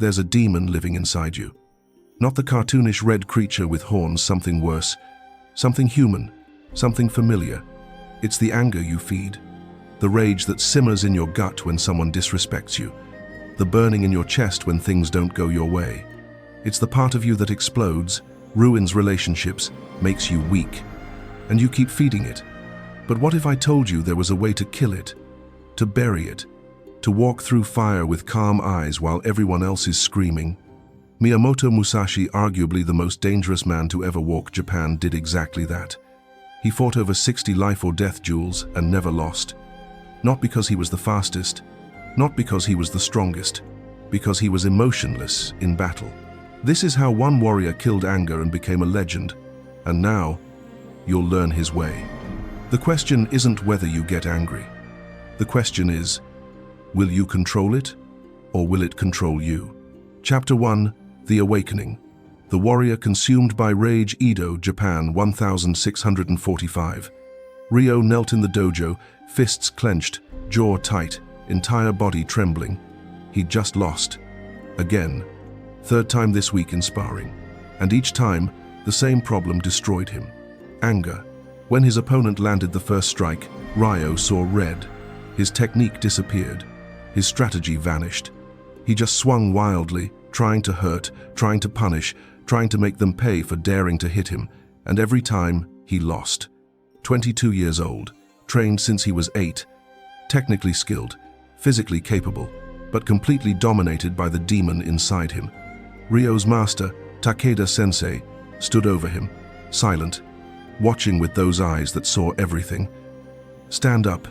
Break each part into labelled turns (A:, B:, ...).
A: there's a demon living inside you. Not the cartoonish red creature with horns, something worse, something human, something familiar. It's the anger you feed, the rage that simmers in your gut when someone disrespects you, the burning in your chest when things don't go your way. It's the part of you that explodes, ruins relationships, makes you weak, and you keep feeding it. But what if I told you there was a way to kill it, to bury it, to walk through fire with calm eyes while everyone else is screaming? Miyamoto Musashi, arguably the most dangerous man to ever walk Japan, did exactly that. He fought over 60 life or death duels and never lost. Not because he was the fastest, not because he was the strongest, because he was emotionless in battle. This is how one warrior killed anger and became a legend, and now you'll learn his way. The question isn't whether you get angry. The question is, will you control it, or will it control you? Chapter 1, The Awakening. The warrior consumed by rage. Edo, Japan, 1645. Ryo knelt in the dojo, fists clenched, jaw tight, entire body trembling. He'd just lost. Again. Third time this week in sparring. And each time, the same problem destroyed him. Anger. When his opponent landed the first strike, Ryo saw red. His technique disappeared. His strategy vanished. He just swung wildly, trying to hurt, trying to punish, trying to make them pay for daring to hit him, and every time he lost. 22 years old, trained since he was 8, technically skilled, physically capable, but completely dominated by the demon inside him. Ryo's master, Takeda Sensei, stood over him, silent, watching with those eyes that saw everything. "Stand up."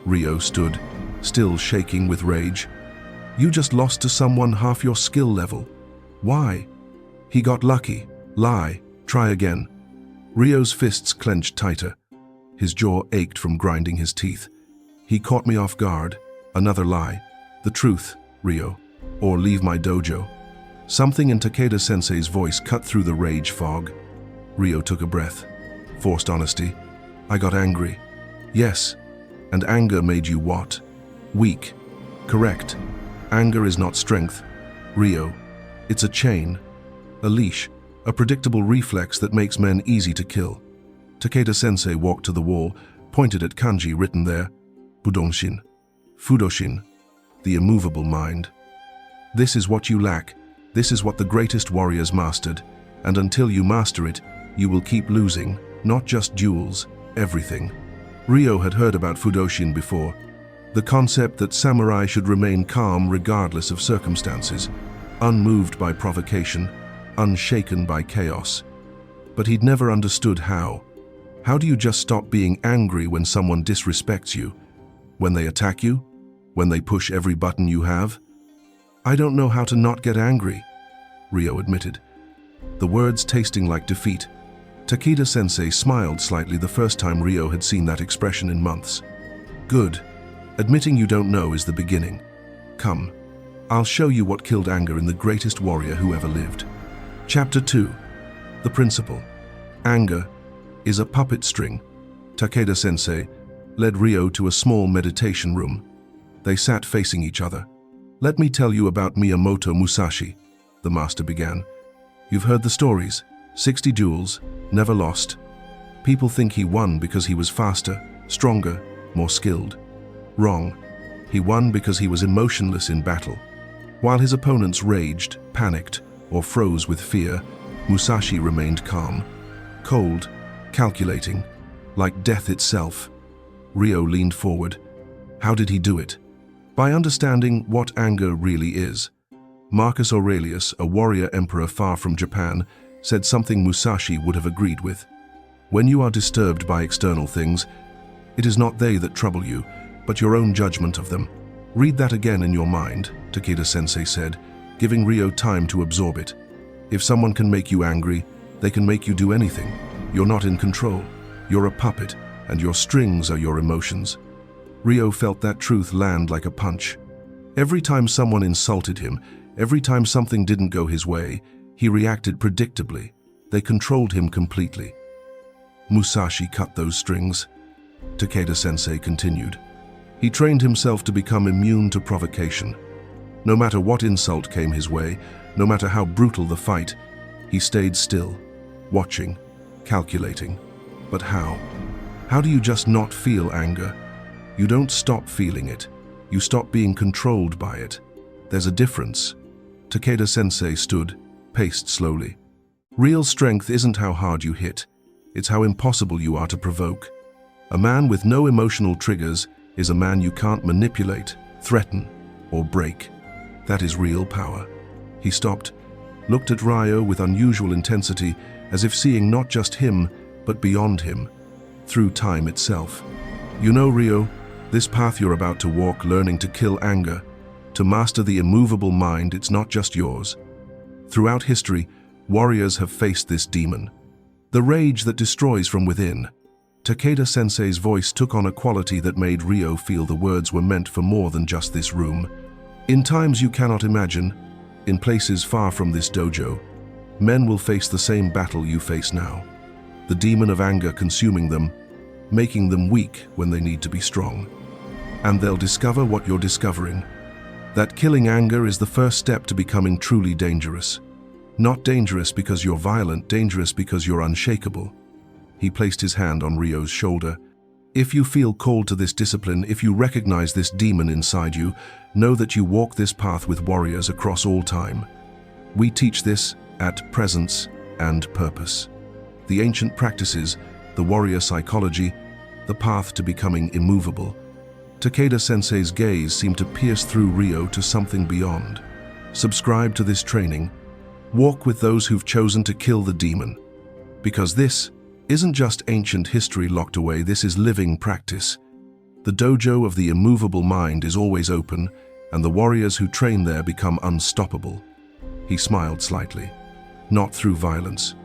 A: Ryo stood, still shaking with rage. "You just lost to someone half your skill level. Why?" "He got lucky." "Lie. Try again." Ryo's fists clenched tighter. His jaw ached from grinding his teeth. "He caught me off guard." Another lie. "The truth, Ryo, or leave my dojo." Something in Takeda Sensei's voice cut through the rage fog. Ryo took a breath. Forced honesty. "I got angry." "Yes. And anger made you what?" "Weak." "Correct. Anger is not strength, Ryo. It's a chain, a leash, a predictable reflex that makes men easy to kill." Takeda Sensei walked to the wall, pointed at kanji written there. Fudoshin. Fudoshin. The immovable mind. This is what you lack. This is what the greatest warriors mastered. And until you master it, you will keep losing, not just duels, everything. Ryo had heard about Fudoshin before. The concept that samurai should remain calm regardless of circumstances, unmoved by provocation, unshaken by chaos. But he'd never understood how. How do you just stop being angry when someone disrespects you? When they attack you? When they push every button you have? "I don't know how to not get angry," Ryo admitted, the words tasting like defeat. Takeda Sensei smiled slightly the first time Ryo had seen that expression in months. "Good. Admitting you don't know is the beginning. Come, I'll show you what killed anger in the greatest warrior who ever lived." Chapter 2. The Principle. Anger is a puppet string. Takeda Sensei led Ryo to a small meditation room. They sat facing each other. "Let me tell you about Miyamoto Musashi," the master began. "You've heard the stories. 60 duels, never lost. People think he won because he was faster, stronger, more skilled. Wrong. He won because he was emotionless in battle. While his opponents raged, panicked, or froze with fear, Musashi remained calm, cold, calculating, like death itself." Ryo leaned forward. How did he do it? By understanding what anger really is. Marcus Aurelius, a warrior emperor far from Japan, said something Musashi would have agreed with. "When you are disturbed by external things, it is not they that trouble you, but your own judgment of them. Read that again in your mind," Takeda Sensei said, giving Ryo time to absorb it. "If someone can make you angry, they can make you do anything. You're not in control. You're a puppet, and your strings are your emotions." Ryo felt that truth land like a punch. Every time someone insulted him, every time something didn't go his way, he reacted predictably. They controlled him completely. Musashi cut those strings. Takeda Sensei continued. He trained himself to become immune to provocation. No matter what insult came his way, no matter how brutal the fight, he stayed still, watching, calculating. But how? How do you just not feel anger? You don't stop feeling it. You stop being controlled by it. There's a difference. Takeda-sensei stood, paced slowly. Real strength isn't how hard you hit. It's how impossible you are to provoke. A man with no emotional triggers is a man you can't manipulate, threaten, or break. That is real power. He stopped, looked at Ryo with unusual intensity, as if seeing not just him, but beyond him, through time itself. You know, Ryo, this path you're about to walk, learning to kill anger, to master the immovable mind, it's not just yours. Throughout history, warriors have faced this demon, the rage that destroys from within. Takeda-sensei's voice took on a quality that made Ryo feel the words were meant for more than just this room. In times you cannot imagine, in places far from this dojo, men will face the same battle you face now. The demon of anger consuming them, making them weak when they need to be strong. And they'll discover what you're discovering. That killing anger is the first step to becoming truly dangerous. Not dangerous because you're violent, dangerous because you're unshakable. He placed his hand on Ryo's shoulder. If you feel called to this discipline, if you recognize this demon inside you, know that you walk this path with warriors across all time. We teach this at presence and purpose. The ancient practices, the warrior psychology, the path to becoming immovable. Takeda-sensei's gaze seemed to pierce through Ryo to something beyond. Subscribe to this training. Walk with those who've chosen to kill the demon. Because this isn't just ancient history locked away, this is living practice. The dojo of the immovable mind is always open, and the warriors who train there become unstoppable. He smiled slightly. Not through violence,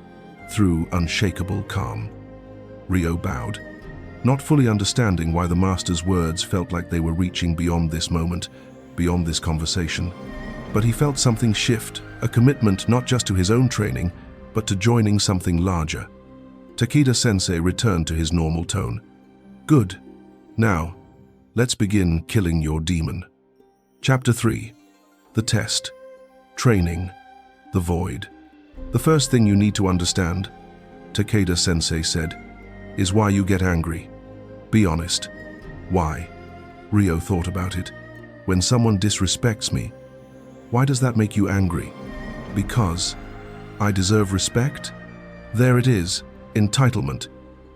A: through unshakable calm. Ryo bowed, not fully understanding why the master's words felt like they were reaching beyond this moment, beyond this conversation. But he felt something shift, a commitment not just to his own training, but to joining something larger. Takeda-sensei returned to his normal tone. Good. Now, let's begin killing your demon. Chapter 3. The test. Training. The void. The first thing you need to understand, Takeda-sensei said, is why you get angry. Be honest. Why? Ryo thought about it. When someone disrespects me, why does that make you angry? Because I deserve respect? There it is. Entitlement.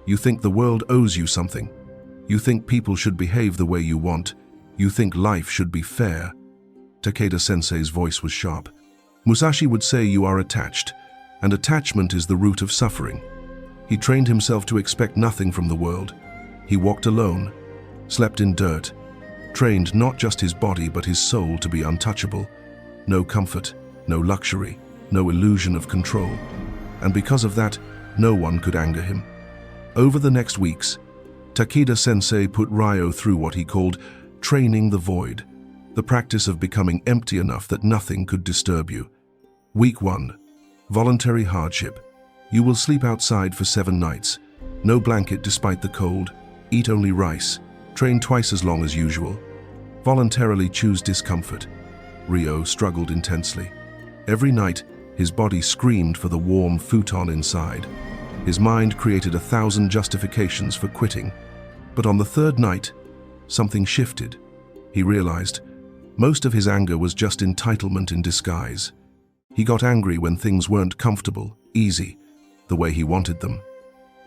A: You think the world owes you something. You think people should behave the way you want. You think life should be fair. Takeda-sensei's voice was sharp. Musashi would say you are attached, and attachment is the root of suffering. He trained himself to expect nothing from the world. He walked alone, slept in dirt, trained not just his body but his soul to be untouchable. No comfort, no luxury, no illusion of control. And because of that, no one could anger him. Over the next weeks, Takeda-sensei put Ryo through what he called training the void, the practice of becoming empty enough that nothing could disturb you. Week 1. Voluntary hardship. You will sleep outside for 7 nights. No blanket despite the cold. Eat only rice. Train twice as long as usual. Voluntarily choose discomfort. Ryo struggled intensely. Every night, his body screamed for the warm futon inside. His mind created 1,000 justifications for quitting. But on the 3rd night, something shifted. He realized most of his anger was just entitlement in disguise. He got angry when things weren't comfortable, easy, the way he wanted them.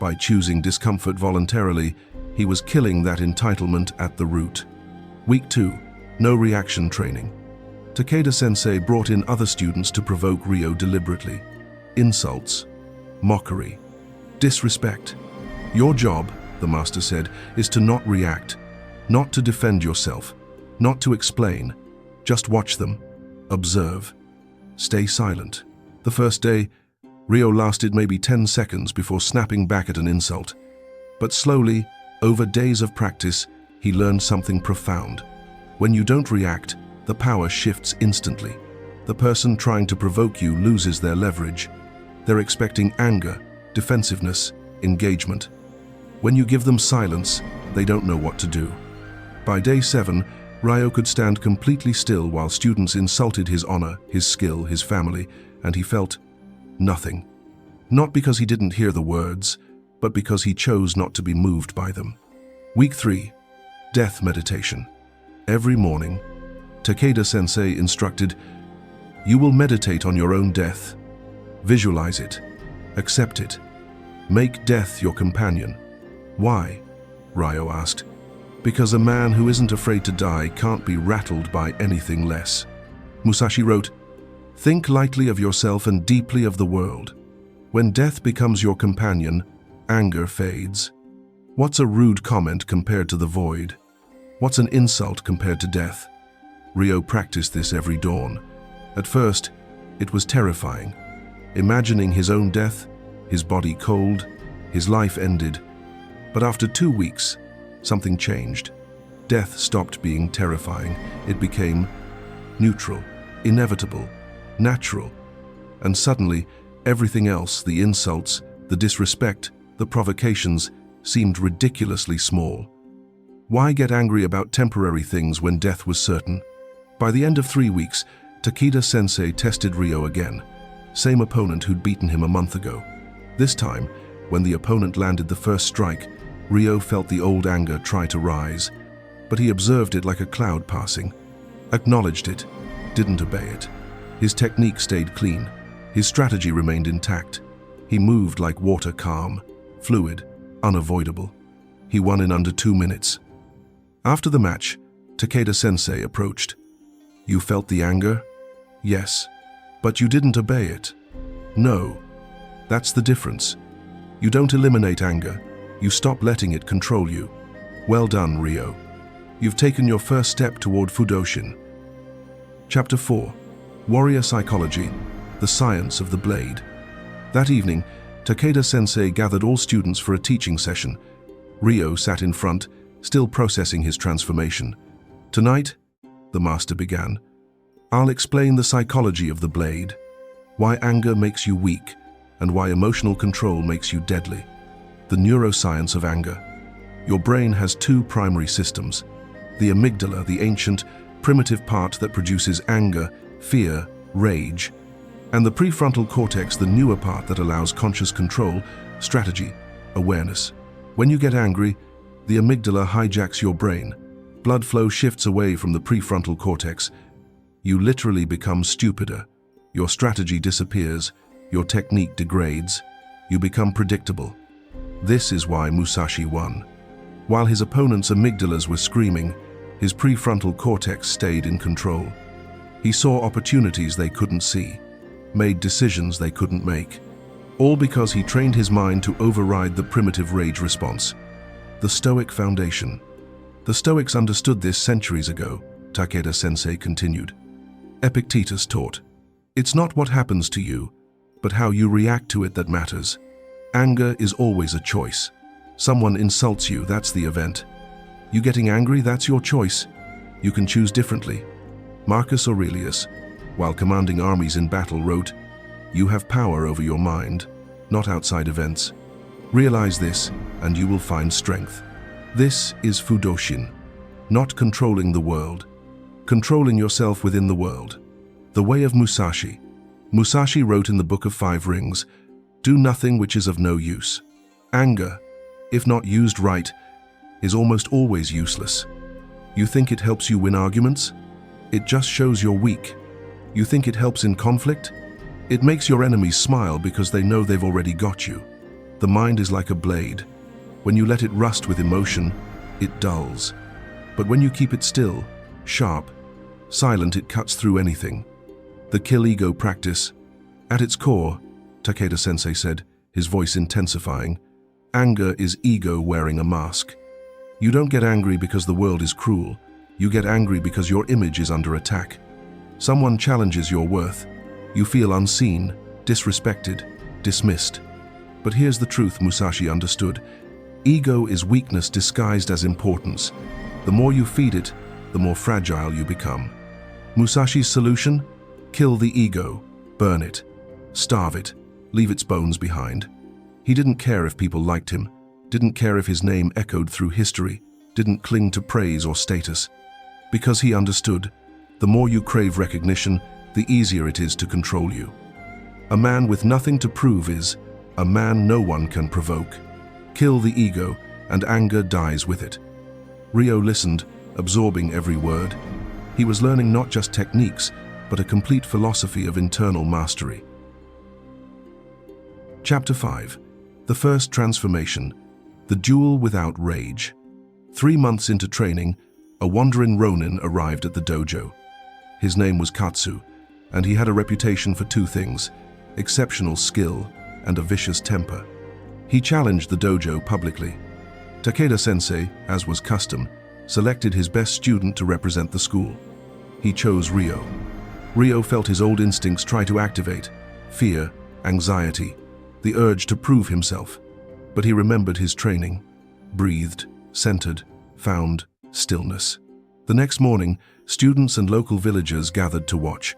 A: By choosing discomfort voluntarily, he was killing that entitlement at the root. Week 2. No reaction training. Takeda-sensei brought in other students to provoke Ryo deliberately. Insults, mockery, disrespect. Your job, the master said, is to not react, not to defend yourself, not to explain. Just watch them, observe, stay silent. The first day, Ryo lasted maybe 10 seconds before snapping back at an insult. But slowly, over days of practice, he learned something profound. When you don't react, the power shifts instantly. The person trying to provoke you loses their leverage. They're expecting anger, defensiveness, engagement. When you give them silence, they don't know what to do. By day 7, Ryo could stand completely still while students insulted his honor, his skill, his family, and he felt nothing. Not because he didn't hear the words, but because he chose not to be moved by them. Week 3. Death Meditation. Every morning, Takeda-sensei instructed, "You will meditate on your own death. Visualize it. Accept it. Make death your companion." "Why?" Ryo asked. "Because a man who isn't afraid to die can't be rattled by anything less." Musashi wrote, "Think lightly of yourself and deeply of the world. When death becomes your companion, anger fades. What's a rude comment compared to the void? What's an insult compared to death?" Ryo practiced this every dawn. At first, it was terrifying. Imagining his own death, his body cold, his life ended. But after 2 weeks, something changed. Death stopped being terrifying. It became neutral, inevitable, natural. And suddenly, everything else, the insults, the disrespect, the provocations, seemed ridiculously small. Why get angry about temporary things when death was certain? By the end of 3 weeks, Takeda-sensei tested Ryo again. Same opponent who'd beaten him a month ago. This time, when the opponent landed the first strike, Ryo felt the old anger try to rise. But he observed it like a cloud passing, acknowledged it, didn't obey it. His technique stayed clean. His strategy remained intact. He moved like water, calm, fluid, unavoidable. He won in under 2 minutes. After the match, Takeda-sensei approached. "You felt the anger?" "Yes. But you didn't obey it." "No. That's the difference. You don't eliminate anger. You stop letting it control you." "Well done, Ryo. You've taken your first step toward Fudoshin." Chapter 4. Warrior Psychology, the Science of the Blade. That evening, Takeda-sensei gathered all students for a teaching session. Ryo sat in front, still processing his transformation. "Tonight," the master began, "I'll explain the psychology of the blade, why anger makes you weak, and why emotional control makes you deadly. The neuroscience of anger. Your brain has 2 primary systems. The amygdala, the ancient, primitive part that produces anger, fear, rage, and the prefrontal cortex, the newer part that allows conscious control, strategy, awareness. When you get angry, the amygdala hijacks your brain. Blood flow shifts away from the prefrontal cortex. You literally become stupider. Your strategy disappears. Your technique degrades. You become predictable. This is why Musashi won. While his opponent's amygdalas were screaming, his prefrontal cortex stayed in control. He saw opportunities they couldn't see, made decisions they couldn't make, all because he trained his mind to override the primitive rage response. The Stoic foundation. The Stoics understood this centuries ago, Takeda-sensei continued. Epictetus taught, "It's not what happens to you, but how you react to it that matters. Anger is always a choice. Someone insults you, that's the event. You getting angry, that's your choice. You can choose differently." Marcus Aurelius, while commanding armies in battle, wrote, "You have power over your mind, not outside events. Realize this, and you will find strength." This is Fudoshin, not controlling the world, controlling yourself within the world. The way of Musashi. Musashi wrote in the Book of Five Rings, "Do nothing which is of no use." Anger, if not used right, is almost always useless. You think it helps you win arguments? It just shows you're weak. You think it helps in conflict? It makes your enemies smile because they know they've already got you. The mind is like a blade. When you let it rust with emotion, it dulls. But when you keep it still, sharp, silent, it cuts through anything. The kill ego practice. At its core, Takeda-sensei said, his voice intensifying, anger is ego wearing a mask. You don't get angry because the world is cruel. You get angry because your image is under attack. Someone challenges your worth. You feel unseen, disrespected, dismissed. But here's the truth Musashi understood. Ego is weakness disguised as importance. The more you feed it, the more fragile you become. Musashi's solution? Kill the ego, burn it, starve it, leave its bones behind. He didn't care if people liked him, didn't care if his name echoed through history, didn't cling to praise or status. Because he understood, the more you crave recognition, the easier it is to control you. A man with nothing to prove is a man no one can provoke. Kill the ego, and anger dies with it. Ryo listened, absorbing every word. He was learning not just techniques, but a complete philosophy of internal mastery. Chapter 5. The First Transformation. The Duel Without Rage. 3 months into training, a wandering ronin arrived at the dojo. His name was Katsu, and he had a reputation for 2 things: exceptional skill and a vicious temper. He challenged the dojo publicly. Takeda-sensei, as was custom, selected his best student to represent the school. He chose Ryo. Ryo felt his old instincts try to activate: fear, anxiety, the urge to prove himself. But he remembered his training, breathed, centered, found stillness. The next morning, students and local villagers gathered to watch.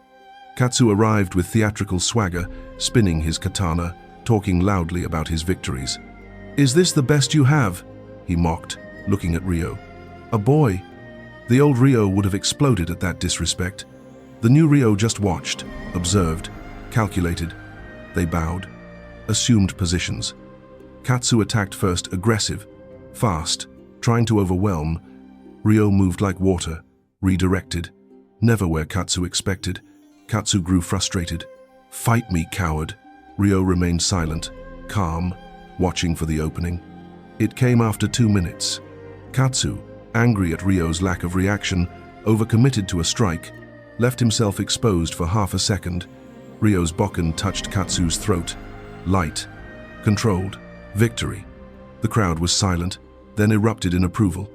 A: Katsu arrived with theatrical swagger, spinning his katana, talking loudly about his victories. "Is this the best you have?" he mocked, looking at Ryo. "A boy." The old Ryo would have exploded at that disrespect. The new Ryo just watched, observed, calculated. They bowed, assumed positions. Katsu attacked first, aggressive, fast, trying to overwhelm. Ryo moved like water, redirected, never where Katsu expected. Katsu grew frustrated. "Fight me, coward." Ryo remained silent, calm, watching for the opening. It came after 2 minutes. Katsu, angry at Ryo's lack of reaction, overcommitted to a strike, left himself exposed for half a second. Ryo's bokken touched Katsu's throat. Light, controlled, victory. The crowd was silent, then erupted in approval.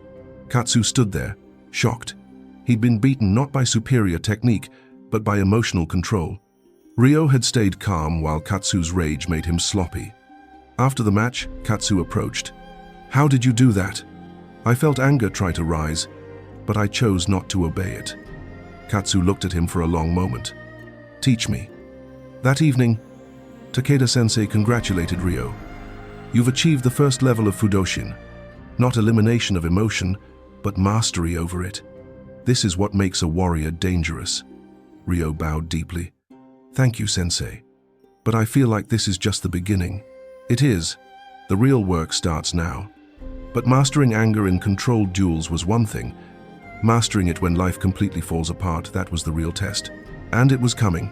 A: Katsu stood there, shocked. He'd been beaten not by superior technique, but by emotional control. Ryo had stayed calm while Katsu's rage made him sloppy. After the match, Katsu approached. "How did you do that?" "I felt anger try to rise, but I chose not to obey it." Katsu looked at him for a long moment. "Teach me." That evening, Takeda-sensei congratulated Ryo. "You've achieved the first level of Fudoshin. Not elimination of emotion, but mastery over it. This is what makes a warrior dangerous." Ryo bowed deeply. "Thank you, sensei. But I feel like this is just the beginning." "It is. The real work starts now." But mastering anger in controlled duels was one thing. Mastering it when life completely falls apart, that was the real test. And it was coming.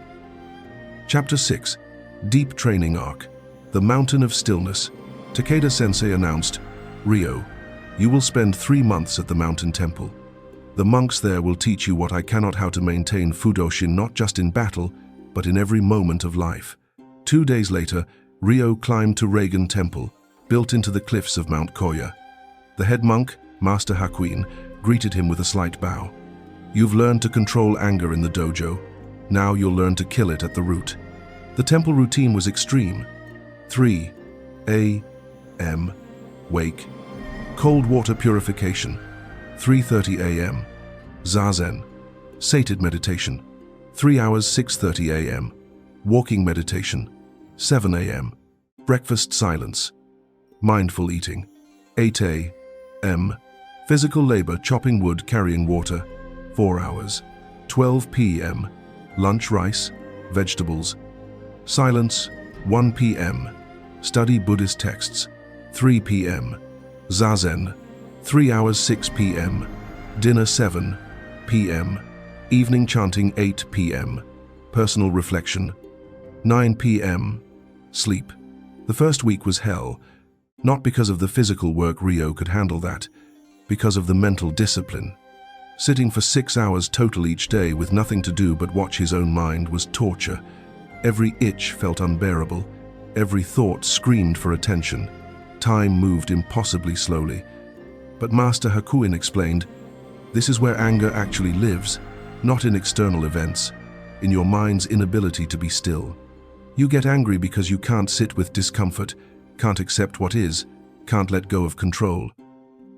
A: Chapter 6. Deep Training Arc. The Mountain of Stillness. Takeda-sensei announced, "Ryo, you will spend 3 months at the mountain temple. The monks there will teach you what I cannot, how to maintain Fudoshin not just in battle, but in every moment of life." 2 days later, Ryo climbed to Reigen Temple, built into the cliffs of Mount Koya. The head monk, Master Hakuin, greeted him with a slight bow. "You've learned to control anger in the dojo. Now you'll learn to kill it at the root." The temple routine was extreme. 3 a.m. Wake. Cold water purification. 3:30 a.m. Zazen. Sated meditation. 3 hours 6:30 a.m. Walking meditation. 7 a.m. Breakfast silence. Mindful eating. 8 a.m. Physical labor, chopping wood, carrying water. 4 hours. 12 p.m. Lunch, rice, vegetables. Silence. 1 p.m. Study Buddhist texts. 3 p.m. Zazen. 3 hours 6 p.m. Dinner 7 p.m. Evening chanting 8 p.m. Personal reflection. 9 p.m. Sleep. The first week was hell, not because of the physical work. Ryo could handle that, because of the mental discipline. Sitting for 6 hours total each day with nothing to do but watch his own mind was torture. Every itch felt unbearable. Every thought screamed for attention. Time moved impossibly slowly. But Master Hakuin explained, "This is where anger actually lives, not in external events, in your mind's inability to be still. You get angry because you can't sit with discomfort, can't accept what is, can't let go of control.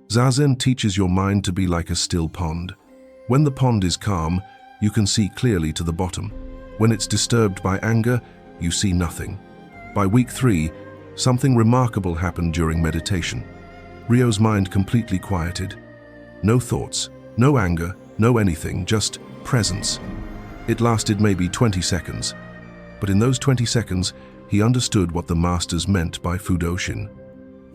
A: Zazen teaches your mind to be like a still pond. When the pond is calm, you can see clearly to the bottom. When it's disturbed by anger, you see nothing." By week 3, something remarkable happened during meditation. Ryo's mind completely quieted. No thoughts, no anger, No anything, just presence. It lasted maybe 20 seconds. But in those 20 seconds, he understood what the masters meant by Fudoshin.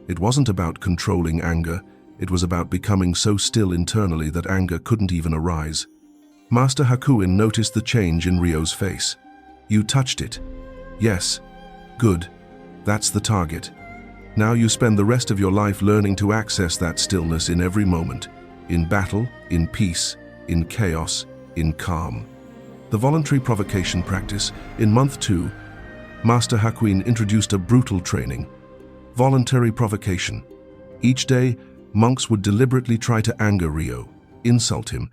A: It wasn't about controlling anger, it was about becoming so still internally that anger couldn't even arise. Master Hakuin noticed the change in Ryo's face. You touched it. Yes. Good. That's the target. Now you spend the rest of your life learning to access that stillness in every moment. In battle, in peace, in chaos, in calm. The voluntary provocation practice. In month 2, Master Hakuin introduced a brutal training. Voluntary provocation. Each day, monks would deliberately try to anger Ryo, insult him,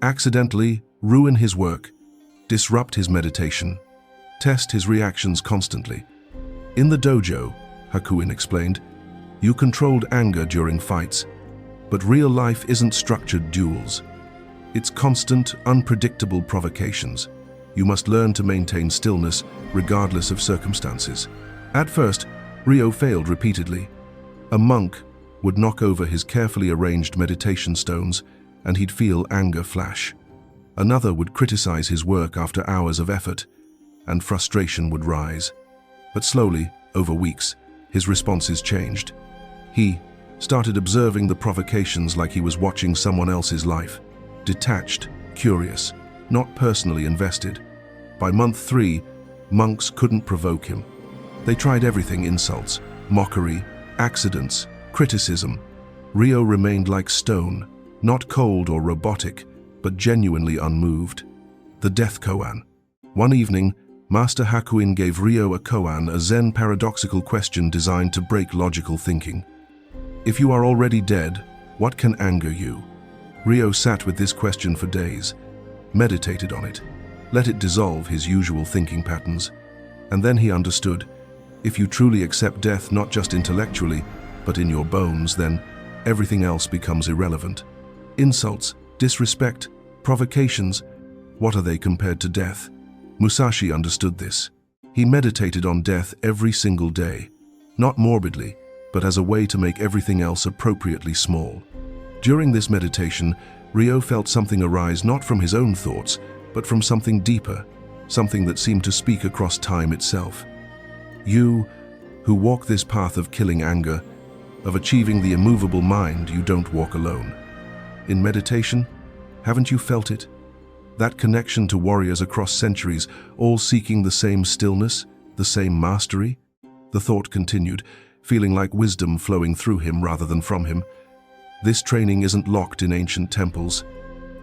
A: accidentally ruin his work, disrupt his meditation, test his reactions constantly. In the dojo, Hakuin explained, you controlled anger during fights, but real life isn't structured duels. It's constant, unpredictable provocations. You must learn to maintain stillness regardless of circumstances. At first, Ryo failed repeatedly. A monk would knock over his carefully arranged meditation stones and he'd feel anger flash. Another would criticize his work after hours of effort, and frustration would rise. But slowly, over weeks, his responses changed. He started observing the provocations like he was watching someone else's life. Detached, curious, not personally invested. By month 3, monks couldn't provoke him. They tried everything: insults, mockery, accidents, criticism. Ryo remained like stone, not cold or robotic, but genuinely unmoved. The death koan. One evening, Master Hakuin gave Ryo a koan, a Zen paradoxical question designed to break logical thinking. If you are already dead, what can anger you? Ryo sat with this question for days, meditated on it, let it dissolve his usual thinking patterns, and then he understood. If you truly accept death not just intellectually, but in your bones, then everything else becomes irrelevant. Insults, disrespect, provocations, what are they compared to death? Musashi understood this. He meditated on death every single day, not morbidly, but as a way to make everything else appropriately small. During this meditation, Ryo felt something arise not from his own thoughts, but from something deeper, something that seemed to speak across time itself. You, who walk this path of killing anger, of achieving the immovable mind, you don't walk alone. In meditation, haven't you felt it? That connection to warriors across centuries, all seeking the same stillness, the same mastery? The thought continued, feeling like wisdom flowing through him rather than from him. This training isn't locked in ancient temples.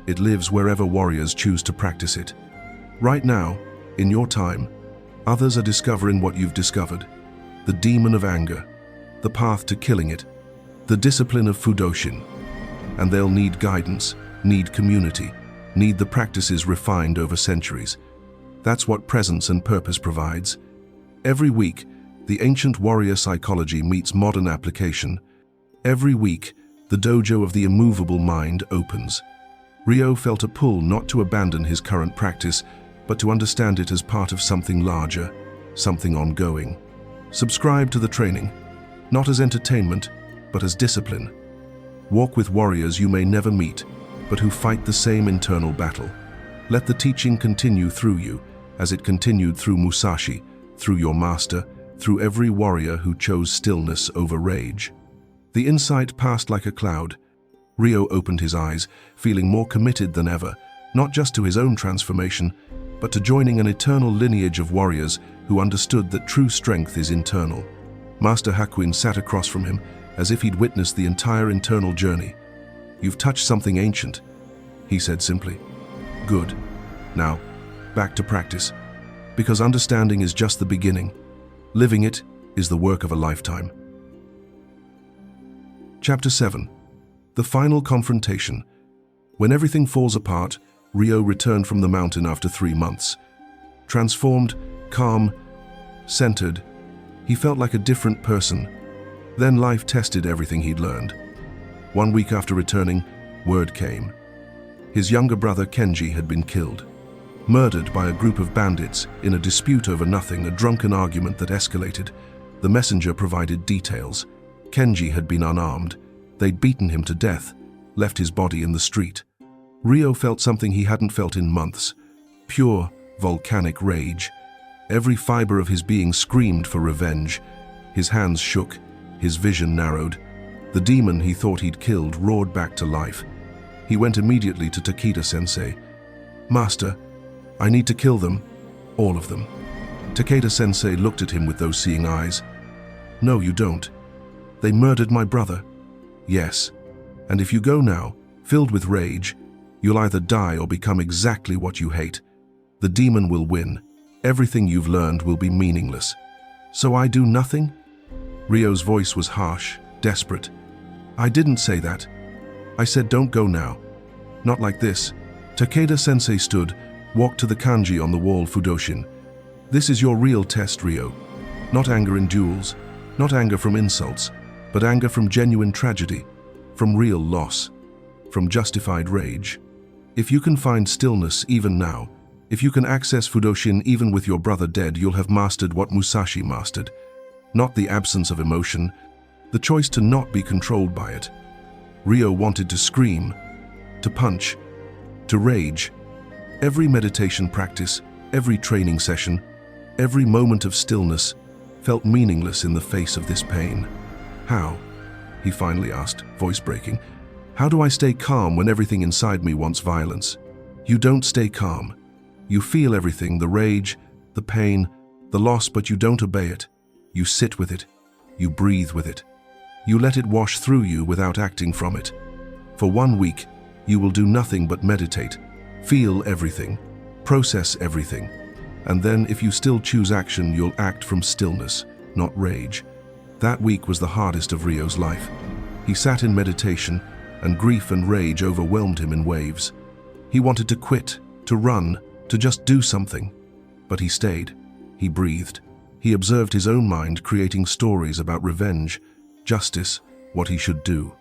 A: It lives wherever warriors choose to practice it. Right now, in your time, others are discovering what you've discovered. The demon of anger, the path to killing it, the discipline of Fudoshin. And they'll need guidance, need community, need the practices refined over centuries. That's what presence and purpose provides. Every week, the ancient warrior psychology meets modern application. Every week, the dojo of the immovable mind opens. Ryo felt a pull not to abandon his current practice, but to understand it as part of something larger, something ongoing. Subscribe to the training, not as entertainment, but as discipline. Walk with warriors you may never meet, but who fight the same internal battle. Let the teaching continue through you, as it continued through Musashi, through your master, through every warrior who chose stillness over rage. The insight passed like a cloud. Ryo opened his eyes, feeling more committed than ever, not just to his own transformation, but to joining an eternal lineage of warriors who understood that true strength is internal. Master Hakuin sat across from him, as if he'd witnessed the entire internal journey. You've touched something ancient, he said simply. Good. Now, back to practice. Because understanding is just the beginning. Living it is the work of a lifetime. Chapter 7. The final confrontation. When everything falls apart, Ryo returned from the mountain after 3 months. Transformed, calm, centered, he felt like a different person. Then life tested everything he'd learned. 1 week after returning, word came. His younger brother Kenji had been killed. Murdered by a group of bandits in a dispute over nothing, a drunken argument that escalated. The messenger provided details. Kenji had been unarmed. They'd beaten him to death, left his body in the street. Ryo felt something he hadn't felt in months. Pure, volcanic rage. Every fiber of his being screamed for revenge. His hands shook, his vision narrowed. The demon he thought he'd killed roared back to life. He went immediately to Takeda-sensei. "Master, I need to kill them, all of them." Takeda-sensei looked at him with those seeing eyes. "No, you don't. They murdered my brother." "Yes, and if you go now, filled with rage, you'll either die or become exactly what you hate. The demon will win. Everything you've learned will be meaningless." "So I do nothing?" Ryo's voice was harsh, desperate. "I didn't say that. I said don't go now. Not like this." Takeda-sensei stood, walked to the kanji on the wall Fudoshin. "This is your real test, Ryo. Not anger in duels, not anger from insults, but anger from genuine tragedy, from real loss, from justified rage. If you can find stillness even now, if you can access Fudoshin even with your brother dead, you'll have mastered what Musashi mastered. Not the absence of emotion, the choice to not be controlled by it." Ryo wanted to scream, to punch, to rage. Every meditation practice, every training session, every moment of stillness felt meaningless in the face of this pain. "How?" he finally asked, voice breaking. "How do I stay calm when everything inside me wants violence?" "You don't stay calm. You feel everything, the rage, the pain, the loss, but you don't obey it. You sit with it. You breathe with it. You let it wash through you without acting from it. For 1 week, you will do nothing but meditate, feel everything, process everything. And then if you still choose action, you'll act from stillness, not rage." That week was the hardest of Ryo's life. He sat in meditation, and grief and rage overwhelmed him in waves. He wanted to quit, to run, to just do something. But he stayed. He breathed. He observed his own mind creating stories about revenge, justice, what he should do.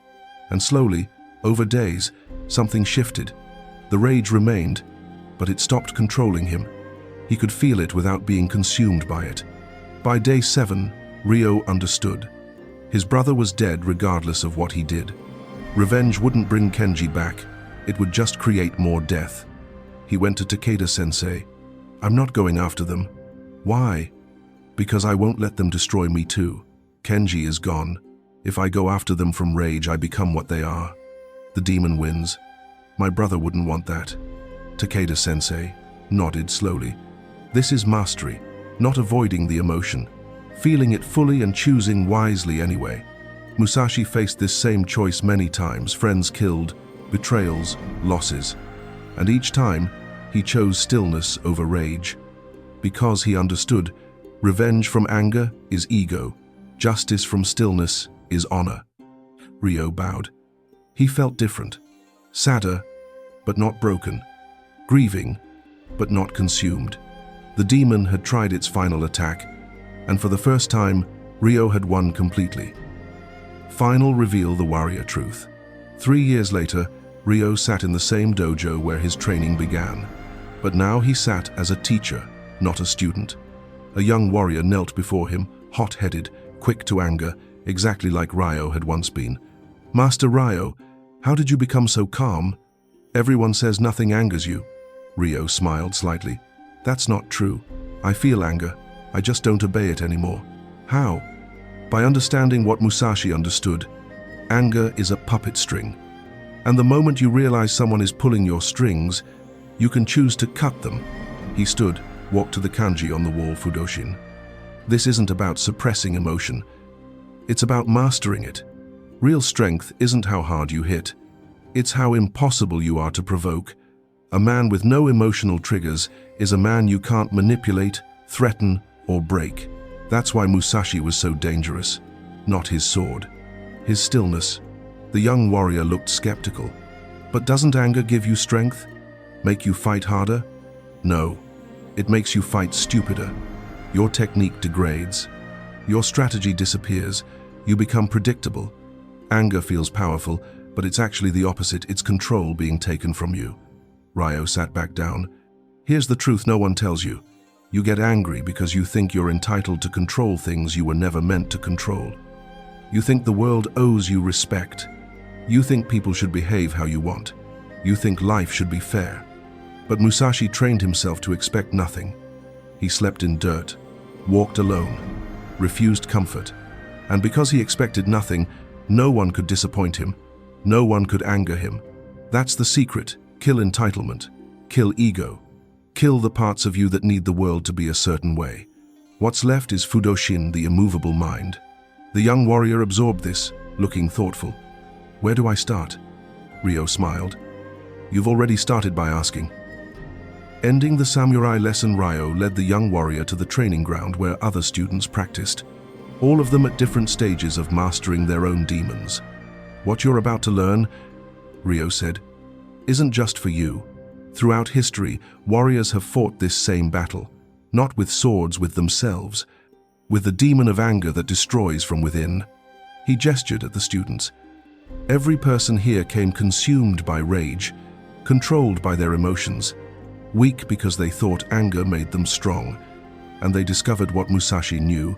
A: And slowly, over days, something shifted. The rage remained, but it stopped controlling him. He could feel it without being consumed by it. By day 7, Ryo understood. His brother was dead regardless of what he did. Revenge wouldn't bring Kenji back. It would just create more death. He went to Takeda-sensei. "I'm not going after them." "Why?" "Because I won't let them destroy me too. Kenji is gone. If I go after them from rage, I become what they are. The demon wins. My brother wouldn't want that." Takeda-sensei nodded slowly. "This is mastery, not avoiding the emotion, feeling it fully and choosing wisely anyway." Musashi faced this same choice many times, friends killed, betrayals, losses. And each time, he chose stillness over rage. Because he understood, revenge from anger is ego, justice from stillness is honor. Ryo bowed. He felt different. Sadder, but not broken. Grieving, but not consumed. The demon had tried its final attack, and for the first time, Ryo had won completely. Final reveal the warrior truth. 3 years later, Ryo sat in the same dojo where his training began. But now he sat as a teacher, not a student. A young warrior knelt before him, hot-headed, quick to anger, exactly like Ryo had once been. "Master Ryo, how did you become so calm? Everyone says nothing angers you." Ryo smiled slightly. "That's not true. I feel anger. I just don't obey it anymore." "How?" "By understanding what Musashi understood. Anger is a puppet string. And the moment you realize someone is pulling your strings, you can choose to cut them." He stood, walked to the kanji on the wall Fudoshin. "This isn't about suppressing emotion. It's about mastering it. Real strength isn't how hard you hit. It's how impossible you are to provoke. A man with no emotional triggers is a man you can't manipulate, threaten, or break. That's why Musashi was so dangerous. Not his sword. His stillness." The young warrior looked skeptical. "But doesn't anger give you strength? Make you fight harder?" "No. It makes you fight stupider. Your technique degrades. Your strategy disappears. You become predictable. Anger feels powerful, but it's actually the opposite. It's control being taken from you." Ryo sat back down. "Here's the truth no one tells you. You get angry because you think you're entitled to control things you were never meant to control. You think the world owes you respect. You think people should behave how you want. You think life should be fair. But Musashi trained himself to expect nothing. He slept in dirt, walked alone, refused comfort. And because he expected nothing, no one could disappoint him. No one could anger him. That's the secret. Kill entitlement. Kill ego. Kill the parts of you that need the world to be a certain way. What's left is Fudoshin, the immovable mind. The young warrior absorbed this, looking thoughtful. Where do I start? Ryo smiled. You've already started by asking. Ending the samurai lesson, Ryo led the young warrior to the training ground where other students practiced, all of them at different stages of mastering their own demons. What you're about to learn, Ryo said, isn't just for you. Throughout history, warriors have fought this same battle, not with swords, with themselves, with the demon of anger that destroys from within. He gestured at the students. Every person here came consumed by rage, controlled by their emotions, weak because they thought anger made them strong, and they discovered what Musashi knew,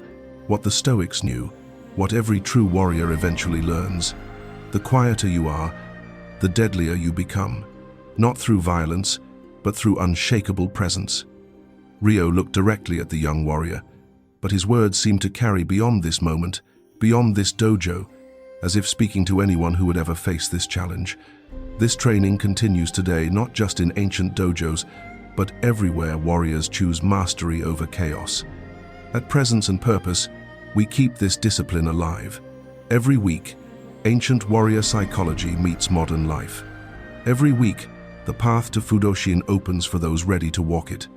A: what the Stoics knew, what every true warrior eventually learns. The quieter you are, the deadlier you become, not through violence, but through unshakable presence. Ryo looked directly at the young warrior, but his words seemed to carry beyond this moment, beyond this dojo, as if speaking to anyone who would ever face this challenge. This training continues today, not just in ancient dojos, but everywhere warriors choose mastery over chaos. At Presence and Purpose, we keep this discipline alive. Every week, ancient warrior psychology meets modern life. Every week, the path to Fudoshin opens for those ready to walk it.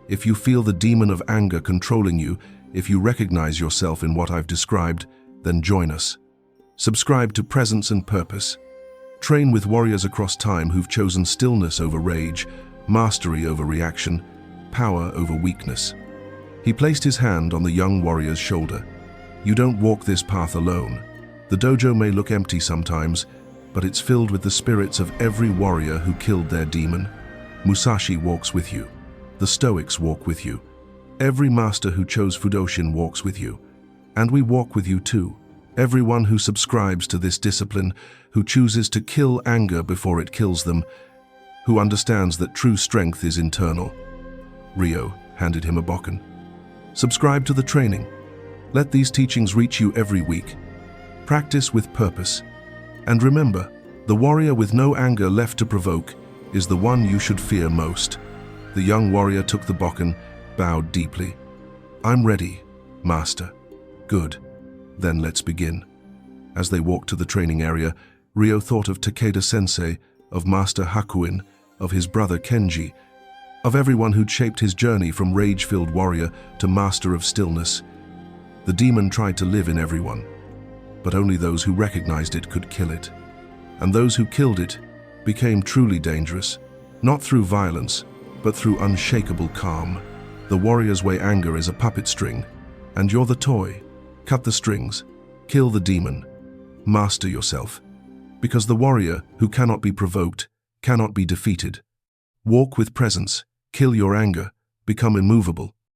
A: If you feel the demon of anger controlling you, if you recognize yourself in what I've described, then join us. Subscribe to Presence and Purpose. Train with warriors across time who've chosen stillness over rage, mastery over reaction, power over weakness. He placed his hand on the young warrior's shoulder. You don't walk this path alone. The dojo may look empty sometimes, but it's filled with the spirits of every warrior who killed their demon. Musashi walks with you. The Stoics walk with you. Every master who chose Fudoshin walks with you. And we walk with you too. Everyone who subscribes to this discipline, who chooses to kill anger before it kills them, who understands that true strength is internal. Ryo handed him a bokken. Subscribe to the training. Let these teachings reach you every week. Practice with purpose. And remember, the warrior with no anger left to provoke is the one you should fear most. The young warrior took the bokken, bowed deeply. I'm ready, master. Good. Then let's begin. As they walked to the training area, Ryo thought of Takeda-sensei, of Master Hakuin, of his brother Kenji, of everyone who'd shaped his journey from rage-filled warrior to master of stillness. The demon tried to live in everyone, but only those who recognized it could kill it. And those who killed it became truly dangerous, not through violence, but through unshakable calm. The warrior's way anger is a puppet string, and you're the toy. Cut the strings, kill the demon, master yourself. Because the warrior who cannot be provoked cannot be defeated. Walk with presence, kill your anger, become immovable.